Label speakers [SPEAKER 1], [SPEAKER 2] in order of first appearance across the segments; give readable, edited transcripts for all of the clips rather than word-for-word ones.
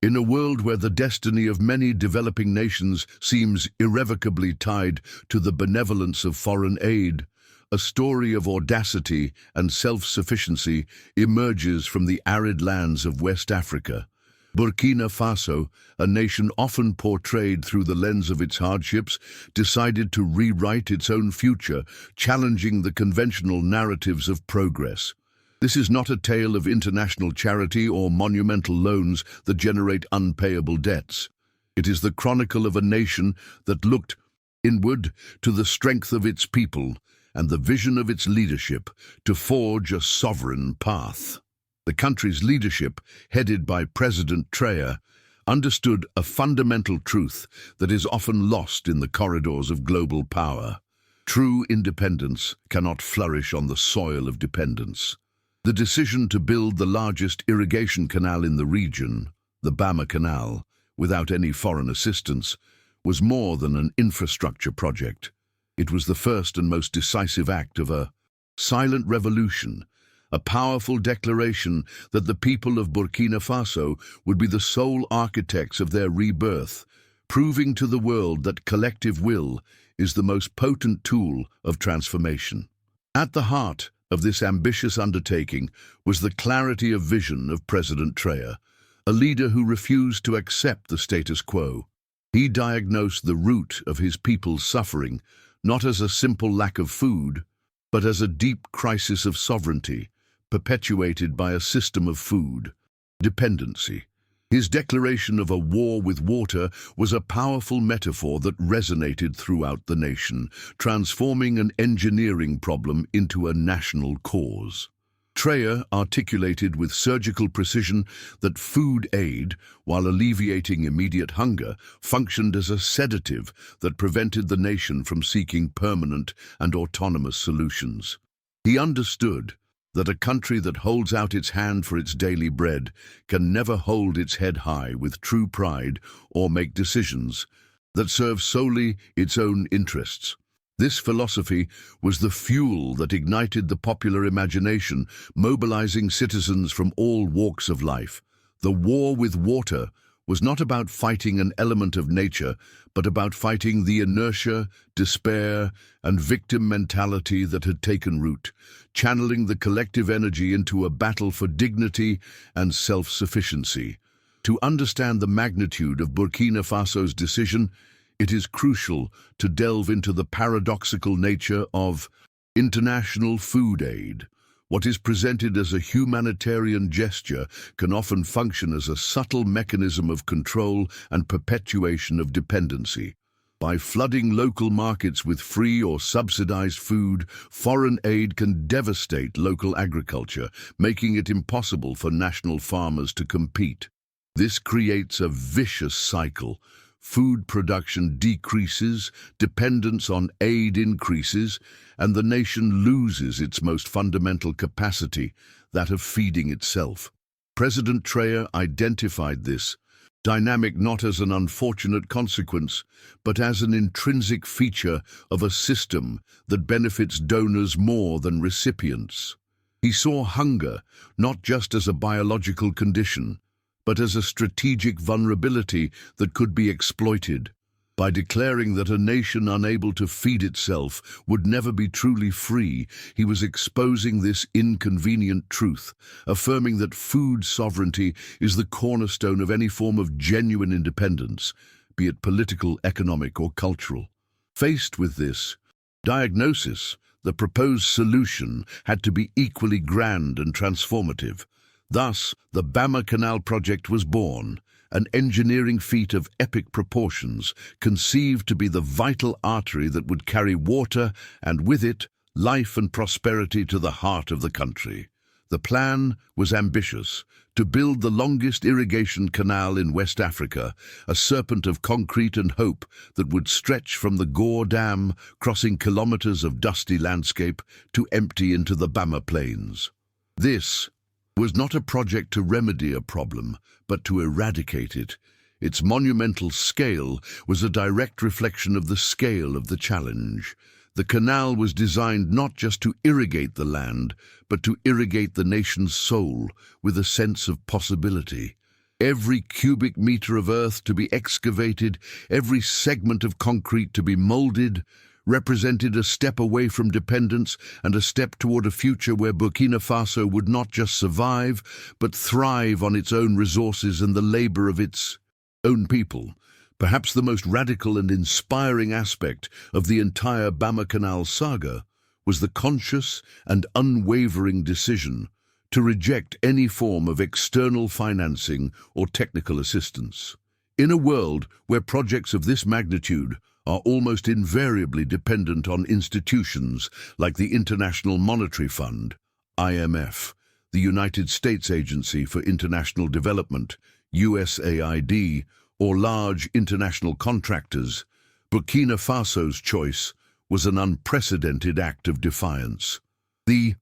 [SPEAKER 1] In a world where the destiny of many developing nations seems irrevocably tied to the benevolence of foreign aid, a story of audacity and self-sufficiency emerges from the arid lands of West Africa. Burkina Faso, a nation often portrayed through the lens of its hardships, decided to rewrite its own future, challenging the conventional narratives of progress. This is not a tale of international charity or monumental loans that generate unpayable debts. It is the chronicle of a nation that looked inward to the strength of its people and the vision of its leadership to forge a sovereign path. The country's leadership, headed by President Traoré, understood a fundamental truth that is often lost in the corridors of global power. True independence cannot flourish on the soil of dependence. The decision to build the largest irrigation canal in the region, the Bama Canal, without any foreign assistance, was more than an infrastructure project. It was the first and most decisive act of a silent revolution, a powerful declaration that the people of Burkina Faso would be the sole architects of their rebirth, proving to the world that collective will is the most potent tool of transformation. At the heart of this ambitious undertaking was the clarity of vision of President Traoré, a leader who refused to accept the status quo. He diagnosed the root of his people's suffering not as a simple lack of food, but as a deep crisis of sovereignty, perpetuated by a system of food dependency. His declaration of a war with water was a powerful metaphor that resonated throughout the nation, transforming an engineering problem into a national cause. Traoré articulated with surgical precision that food aid, while alleviating immediate hunger, functioned as a sedative that prevented the nation from seeking permanent and autonomous solutions. He understood that a country that holds out its hand for its daily bread can never hold its head high with true pride or make decisions that serve solely its own interests. This philosophy was the fuel that ignited the popular imagination, mobilizing citizens from all walks of life. The war with water was not about fighting an element of nature, but about fighting the inertia, despair, and victim mentality that had taken root, channeling the collective energy into a battle for dignity and self-sufficiency. To understand the magnitude of Burkina Faso's decision, it is crucial to delve into the paradoxical nature of international food aid. What is presented as a humanitarian gesture can often function as a subtle mechanism of control and perpetuation of dependency. By flooding local markets with free or subsidized food, foreign aid can devastate local agriculture, making it impossible for national farmers to compete. This creates a vicious cycle. Food production decreases, dependence on aid increases, and the nation loses its most fundamental capacity, that of feeding itself. President Traoré identified this dynamic not as an unfortunate consequence, but as an intrinsic feature of a system that benefits donors more than recipients. He saw hunger not just as a biological condition, but as a strategic vulnerability that could be exploited. By declaring that a nation unable to feed itself would never be truly free, he was exposing this inconvenient truth, affirming that food sovereignty is the cornerstone of any form of genuine independence, be it political, economic, or cultural. Faced with this diagnosis, the proposed solution had to be equally grand and transformative. Thus, the Bama Canal project was born, an engineering feat of epic proportions, conceived to be the vital artery that would carry water and, with it, life and prosperity to the heart of the country. The plan was ambitious: to build the longest irrigation canal in West Africa, a serpent of concrete and hope that would stretch from the Gore Dam, crossing kilometers of dusty landscape, to empty into the Bama Plains. This was not a project to remedy a problem, but to eradicate it. Its monumental scale was a direct reflection of the scale of the challenge. The canal was designed not just to irrigate the land, but to irrigate the nation's soul with a sense of possibility. Every cubic meter of earth to be excavated, every segment of concrete to be molded, represented a step away from dependence and a step toward a future where Burkina Faso would not just survive, but thrive on its own resources and the labor of its own people. Perhaps the most radical and inspiring aspect of the entire Bama Canal saga was the conscious and unwavering decision to reject any form of external financing or technical assistance. In a world where projects of this magnitude are almost invariably dependent on institutions like the International Monetary Fund, IMF, the United States Agency for International Development, USAID, or large international contractors, Burkina Faso's choice was an unprecedented act of defiance. The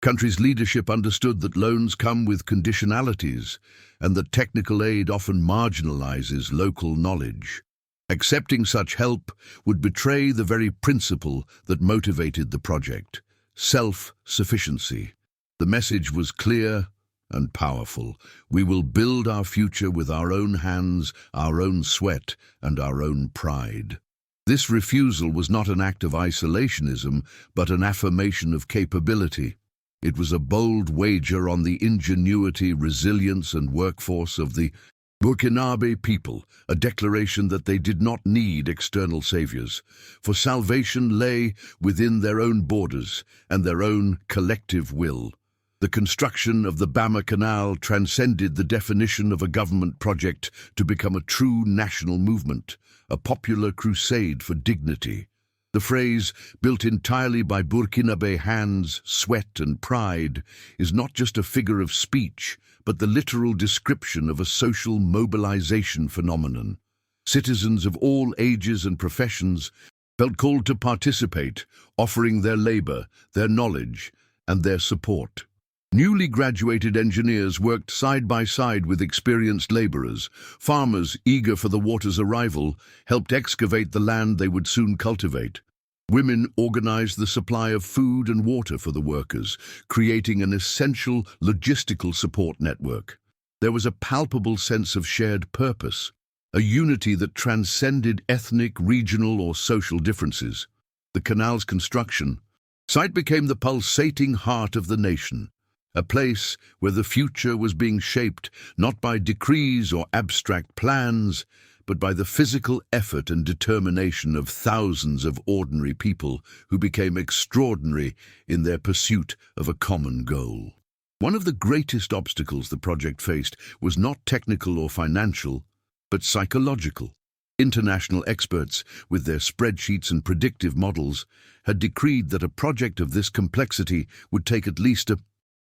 [SPEAKER 1] country's leadership understood that loans come with conditionalities and that technical aid often marginalizes local knowledge. Accepting such help would betray the very principle that motivated the project: self-sufficiency. The message was clear and powerful. We will build our future with our own hands, our own sweat, and our own pride. This refusal was not an act of isolationism, but an affirmation of capability. It was a bold wager on the ingenuity, resilience, and workforce of the Burkinabe people, a declaration that they did not need external saviors, for salvation lay within their own borders and their own collective will. The construction of the Bama Canal transcended the definition of a government project to become a true national movement, a popular crusade for dignity. The phrase, built entirely by Burkinabe hands, sweat and pride, is not just a figure of speech, but the literal description of a social mobilization phenomenon. Citizens of all ages and professions felt called to participate, offering their labor, their knowledge, and their support. Newly graduated engineers worked side by side with experienced laborers. Farmers, eager for the water's arrival, helped excavate the land they would soon cultivate. Women organized the supply of food and water for the workers, creating an essential logistical support network. There was a palpable sense of shared purpose, a unity that transcended ethnic, regional, or social differences. The canal's construction site became the pulsating heart of the nation, a place where the future was being shaped not by decrees or abstract plans, but by the physical effort and determination of thousands of ordinary people who became extraordinary in their pursuit of a common goal. One of the greatest obstacles the project faced was not technical or financial, but psychological. International experts, with their spreadsheets and predictive models, had decreed that a project of this complexity would take at least a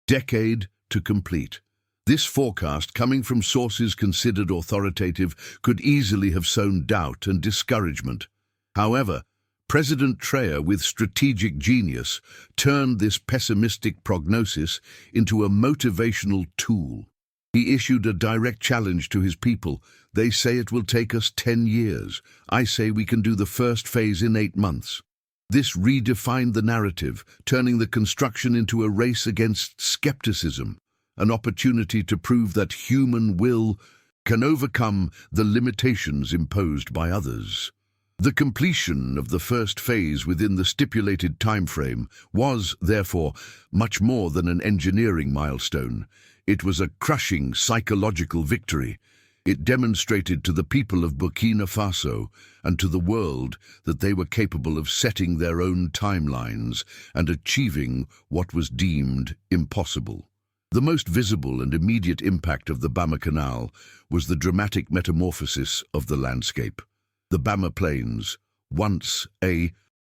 [SPEAKER 1] decade to complete. This forecast, coming from sources considered authoritative, could easily have sown doubt and discouragement. However, President Traoré, with strategic genius, turned this pessimistic prognosis into a motivational tool. He issued a direct challenge to his people. They say it will take us 10 years. I say we can do the first phase in 8 months. This redefined the narrative, turning the construction into a race against skepticism, an opportunity to prove that human will can overcome the limitations imposed by others. The completion of the first phase within the stipulated timeframe was, therefore, much more than an engineering milestone. It was a crushing psychological victory. It demonstrated to the people of Burkina Faso and to the world that they were capable of setting their own timelines and achieving what was deemed impossible. The most visible and immediate impact of the Bama Canal was the dramatic metamorphosis of the landscape. The Bama Plains, once a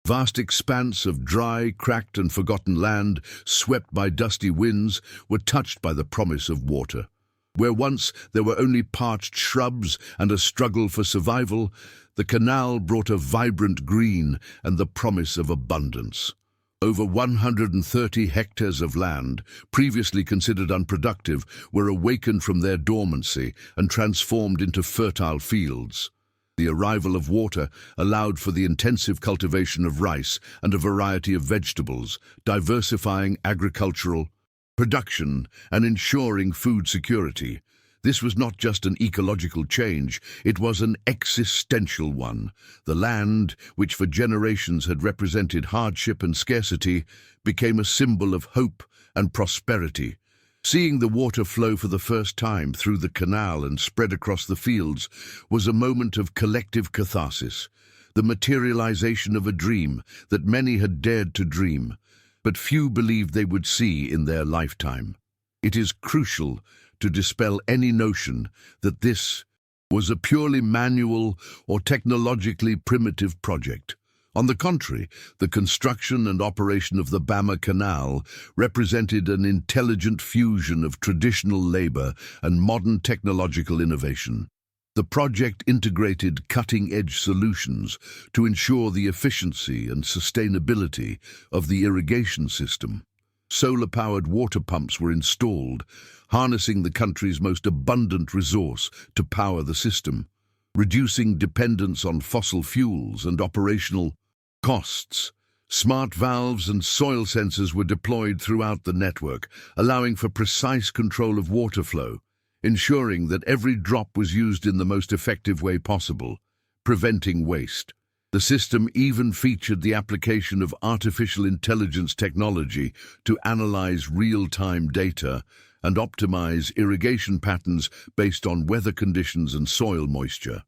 [SPEAKER 1] vast expanse of dry, cracked and forgotten land swept by dusty winds, were touched by the promise of water. Where once there were only parched shrubs and a struggle for survival, the canal brought a vibrant green and the promise of abundance. Over 130 hectares of land, previously considered unproductive, were awakened from their dormancy and transformed into fertile fields. The arrival of water allowed for the intensive cultivation of rice and a variety of vegetables, diversifying agricultural production and ensuring food security. This was not just an ecological change, it was an existential one. The land, which for generations had represented hardship and scarcity, became a symbol of hope and prosperity. Seeing the water flow for the first time through the canal and spread across the fields was a moment of collective catharsis, the materialization of a dream that many had dared to dream, but few believed they would see in their lifetime. It is crucial to dispel any notion that this was a purely manual or technologically primitive project. On the contrary, the construction and operation of the Bama Canal represented an intelligent fusion of traditional labor and modern technological innovation. The project integrated cutting-edge solutions to ensure the efficiency and sustainability of the irrigation system. Solar-powered water pumps were installed, harnessing the country's most abundant resource to power the system, reducing dependence on fossil fuels and operational costs. Smart valves and soil sensors were deployed throughout the network, allowing for precise control of water flow, ensuring that every drop was used in the most effective way possible, preventing waste. The system even featured the application of artificial intelligence technology to analyze real-time data and optimize irrigation patterns based on weather conditions and soil moisture.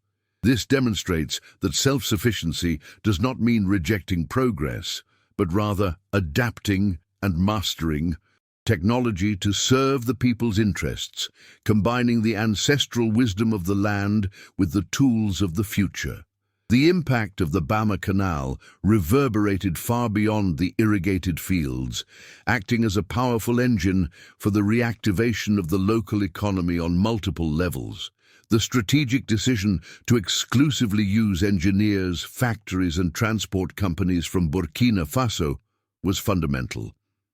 [SPEAKER 1] This demonstrates that self-sufficiency does not mean rejecting progress, but rather adapting and mastering technology to serve the people's interests, combining the ancestral wisdom of the land with the tools of the future. The impact of the Bama Canal reverberated far beyond the irrigated fields, acting as a powerful engine for the reactivation of the local economy on multiple levels. The strategic decision to exclusively use engineers, factories, and transport companies from Burkina Faso was fundamental.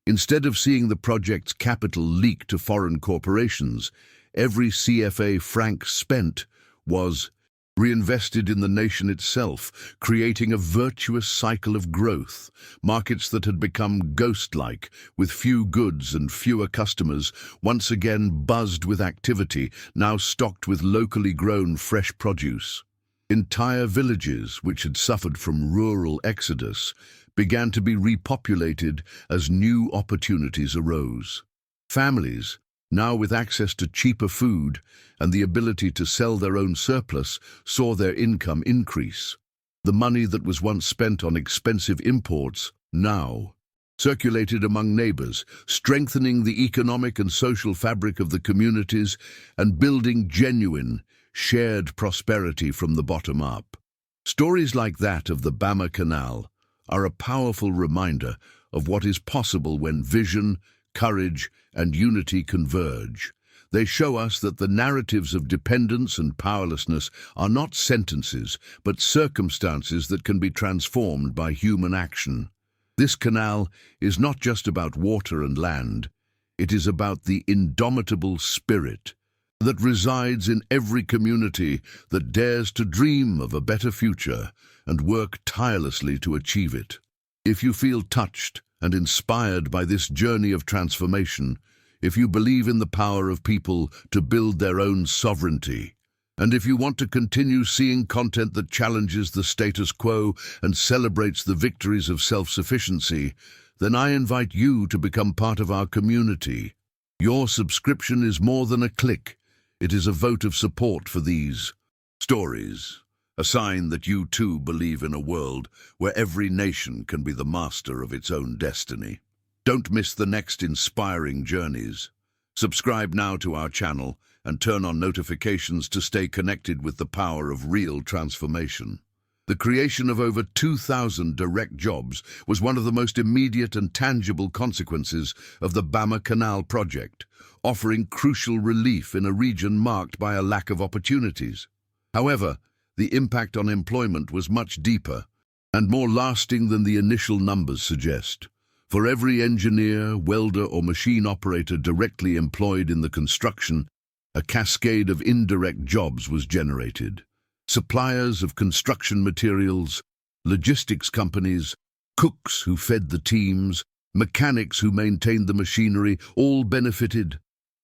[SPEAKER 1] Instead of seeing the project's capital leak to foreign corporations, every CFA franc spent was reinvested in the nation itself, creating a virtuous cycle of growth. Markets that had become ghost-like, with few goods and fewer customers, once again buzzed with activity, now stocked with locally grown fresh produce. Entire villages, which had suffered from rural exodus, began to be repopulated as new opportunities arose. Families, now with access to cheaper food and the ability to sell their own surplus, saw their income increase. The money that was once spent on expensive imports now circulated among neighbors, strengthening the economic and social fabric of the communities and building genuine, shared prosperity from the bottom up. Stories like that of the Bama Canal are a powerful reminder of what is possible when vision, courage, and unity converge. They show us that the narratives of dependence and powerlessness are not sentences, but circumstances that can be transformed by human action. This canal is not just about water and land. It is about the indomitable spirit that resides in every community that dares to dream of a better future and work tirelessly to achieve it. If you feel touched and inspired by this journey of transformation, if you believe in the power of people to build their own sovereignty, and if you want to continue seeing content that challenges the status quo and celebrates the victories of self-sufficiency, then I invite you to become part of our community. Your subscription is more than a click. It is a vote of support for these stories, a sign that you too believe in a world where every nation can be the master of its own destiny. Don't miss the next inspiring journeys. Subscribe now to our channel and turn on notifications to stay connected with the power of real transformation. The creation of over 2,000 direct jobs was one of the most immediate and tangible consequences of the Bama Canal project, offering crucial relief in a region marked by a lack of opportunities. However, the impact on employment was much deeper and more lasting than the initial numbers suggest. For every engineer, welder, or machine operator directly employed in the construction, a cascade of indirect jobs was generated. Suppliers of construction materials, logistics companies, cooks who fed the teams, mechanics who maintained the machinery, all benefited.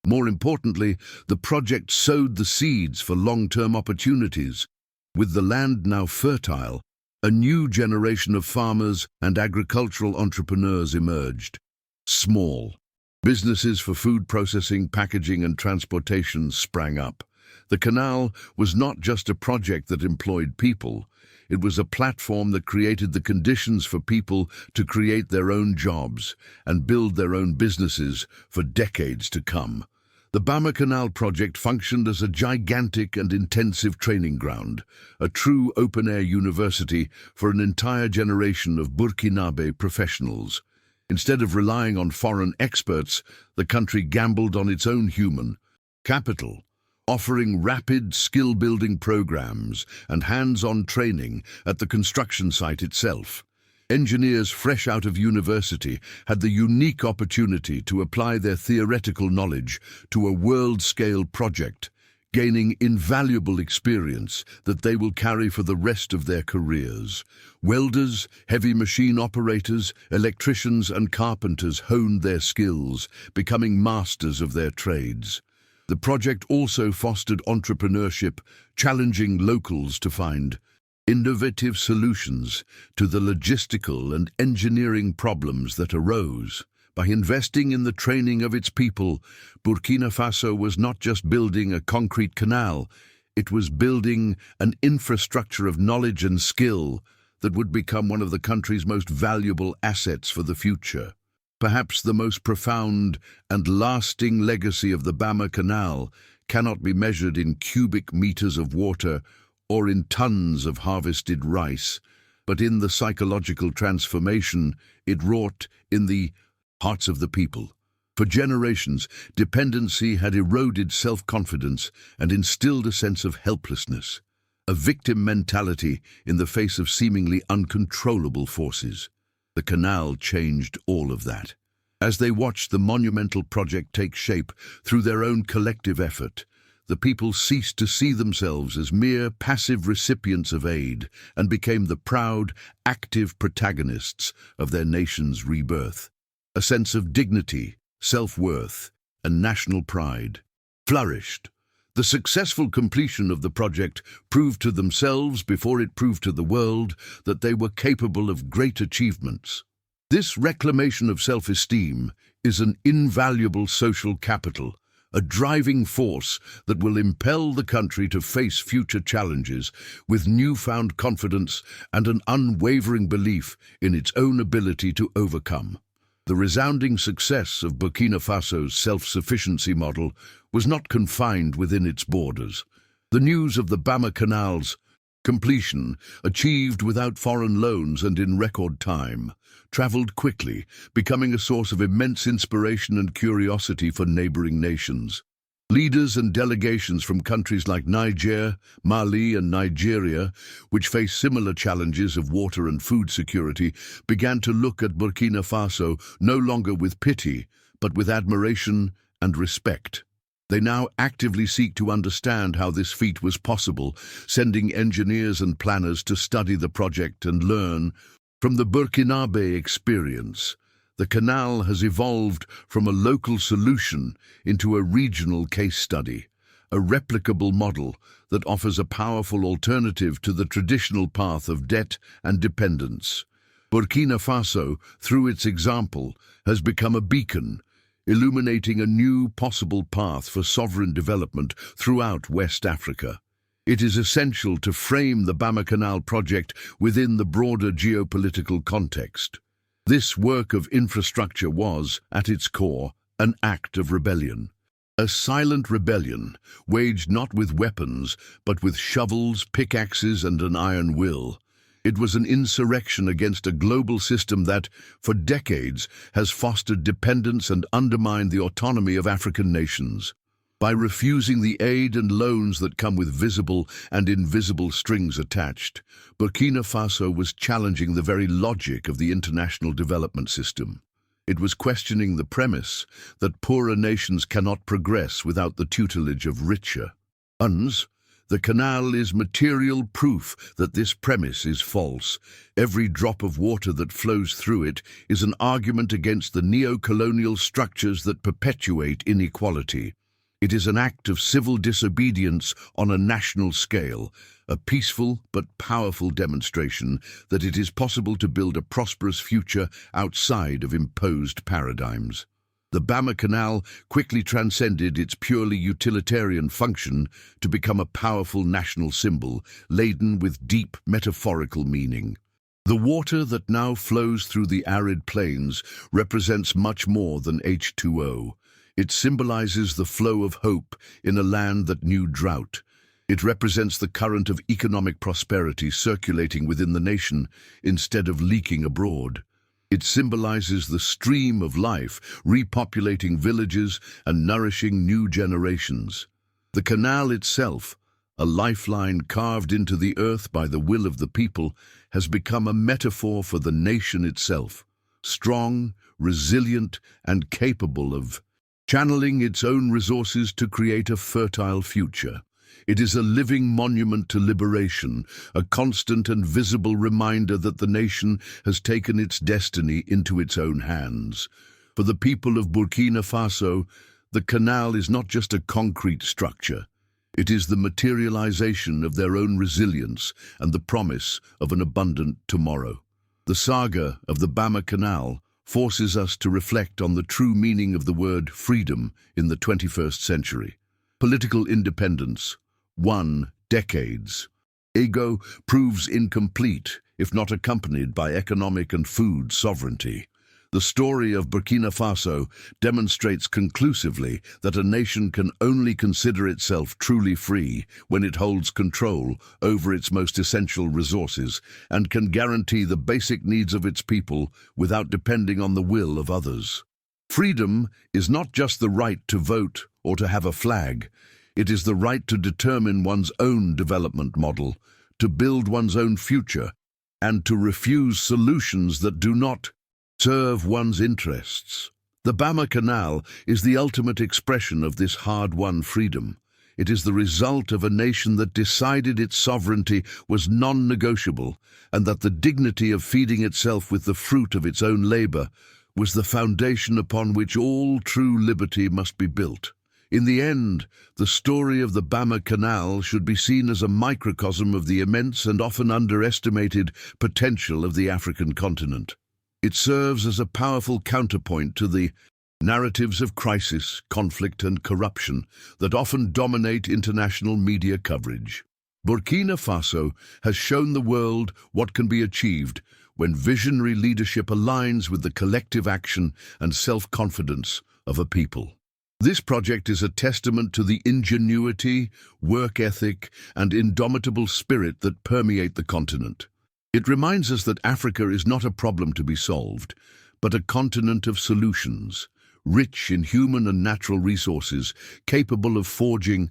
[SPEAKER 1] More importantly, the project sowed the seeds for long-term opportunities. With the land now fertile, a new generation of farmers and agricultural entrepreneurs emerged. Small businesses for food processing, packaging, and transportation sprang up. The canal was not just a project that employed people, it was a platform that created the conditions for people to create their own jobs and build their own businesses for decades to come. The Bama Canal project functioned as a gigantic and intensive training ground, a true open-air university for an entire generation of Burkinabe professionals. Instead of relying on foreign experts, the country gambled on its own human capital, offering rapid skill-building programs and hands-on training at the construction site itself. Engineers fresh out of university had the unique opportunity to apply their theoretical knowledge to a world-scale project, gaining invaluable experience that they will carry for the rest of their careers. Welders, heavy machine operators, electricians and carpenters honed their skills, becoming masters of their trades. The project also fostered entrepreneurship, challenging locals to find innovative solutions to the logistical and engineering problems that arose. By investing in the training of its people, Burkina Faso was not just building a concrete canal, it was building an infrastructure of knowledge and skill that would become one of the country's most valuable assets for the future. Perhaps the most profound and lasting legacy of the Bama Canal cannot be measured in cubic meters of water or in tons of harvested rice, but in the psychological transformation it wrought in the hearts of the people. For generations, dependency had eroded self-confidence and instilled a sense of helplessness, a victim mentality in the face of seemingly uncontrollable forces. The canal changed all of that. As they watched the monumental project take shape through their own collective effort, the people ceased to see themselves as mere passive recipients of aid and became the proud, active protagonists of their nation's rebirth. A sense of dignity, self-worth, and national pride flourished. The successful completion of the project proved to themselves before it proved to the world that they were capable of great achievements. This reclamation of self-esteem is an invaluable social capital, a driving force that will impel the country to face future challenges with newfound confidence and an unwavering belief in its own ability to overcome. The resounding success of Burkina Faso's self-sufficiency model was not confined within its borders. The news of the Bama Canal's completion, achieved without foreign loans and in record time, traveled quickly, becoming a source of immense inspiration and curiosity for neighboring nations. Leaders and delegations from countries like Niger, Mali, and Nigeria, which face similar challenges of water and food security, began to look at Burkina Faso no longer with pity, but with admiration and respect. They now actively seek to understand how this feat was possible, sending engineers and planners to study the project and learn from the Burkinabe experience. The canal has evolved from a local solution into a regional case study, a replicable model that offers a powerful alternative to the traditional path of debt and dependence. Burkina Faso, through its example, has become a beacon, illuminating a new possible path for sovereign development throughout West Africa. It is essential to frame the Bama Canal project within the broader geopolitical context. This work of infrastructure was, at its core, an act of rebellion. A silent rebellion, waged not with weapons, but with shovels, pickaxes, and an iron will. It was an insurrection against a global system that, for decades, has fostered dependence and undermined the autonomy of African nations. By refusing the aid and loans that come with visible and invisible strings attached, Burkina Faso was challenging the very logic of the international development system. It was questioning the premise that poorer nations cannot progress without the tutelage of richer ones. The canal is material proof that this premise is false. Every drop of water that flows through it is an argument against the neocolonial structures that perpetuate inequality. It is an act of civil disobedience on a national scale, a peaceful but powerful demonstration that it is possible to build a prosperous future outside of imposed paradigms. The Bama Canal quickly transcended its purely utilitarian function to become a powerful national symbol, laden with deep metaphorical meaning. The water that now flows through the arid plains represents much more than H2O. It symbolizes the flow of hope in a land that knew drought. It represents the current of economic prosperity circulating within the nation instead of leaking abroad. It symbolizes the stream of life, repopulating villages and nourishing new generations. The canal itself, a lifeline carved into the earth by the will of the people, has become a metaphor for the nation itself, strong, resilient, and capable of channeling its own resources to create a fertile future. It is a living monument to liberation, a constant and visible reminder that the nation has taken its destiny into its own hands. For the people of Burkina Faso, the canal is not just a concrete structure. It is the materialization of their own resilience and the promise of an abundant tomorrow. The saga of the Bama Canal forces us to reflect on the true meaning of the word freedom in the 21st century. Political independence, 1 decades. Ego proves incomplete if not accompanied by economic and food sovereignty. The story of Burkina Faso demonstrates conclusively that a nation can only consider itself truly free when it holds control over its most essential resources and can guarantee the basic needs of its people without depending on the will of others. Freedom is not just the right to vote or to have a flag. It is the right to determine one's own development model, to build one's own future, and to refuse solutions that do not serve one's interests. The Bama Canal is the ultimate expression of this hard-won freedom. It is the result of a nation that decided its sovereignty was non-negotiable and that the dignity of feeding itself with the fruit of its own labor was the foundation upon which all true liberty must be built. In the end, the story of the Bama Canal should be seen as a microcosm of the immense and often underestimated potential of the African continent. It serves as a powerful counterpoint to the narratives of crisis, conflict, and corruption that often dominate international media coverage. Burkina Faso has shown the world what can be achieved when visionary leadership aligns with the collective action and self-confidence of a people. This project is a testament to the ingenuity, work ethic, and indomitable spirit that permeate the continent. It reminds us that Africa is not a problem to be solved, but a continent of solutions, rich in human and natural resources, capable of forging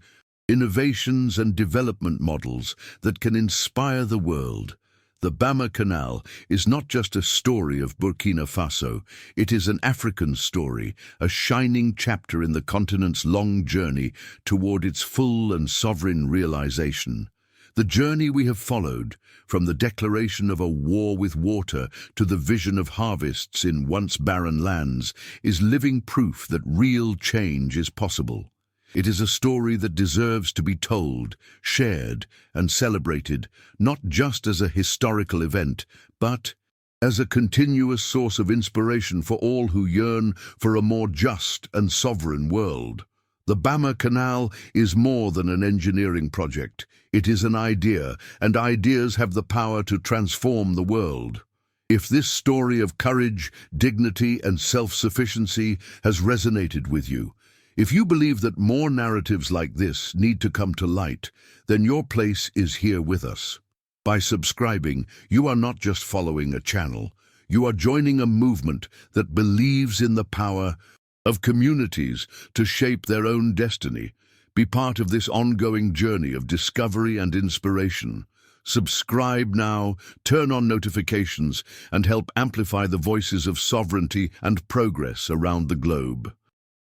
[SPEAKER 1] innovations and development models that can inspire the world. The Bama Canal is not just a story of Burkina Faso, it is an African story, a shining chapter in the continent's long journey toward its full and sovereign realization. The journey we have followed, from the declaration of a war with water to the vision of harvests in once barren lands, is living proof that real change is possible. It is a story that deserves to be told, shared, and celebrated, not just as a historical event, but as a continuous source of inspiration for all who yearn for a more just and sovereign world. The Bama Canal is more than an engineering project. It is an idea, and ideas have the power to transform the world. If this story of courage, dignity, and self-sufficiency has resonated with you, if you believe that more narratives like this need to come to light, then your place is here with us. By subscribing, you are not just following a channel, you are joining a movement that believes in the power of communities to shape their own destiny. Be part of this ongoing journey of discovery and inspiration. Subscribe now, turn on notifications, and help amplify the voices of sovereignty and progress around the globe.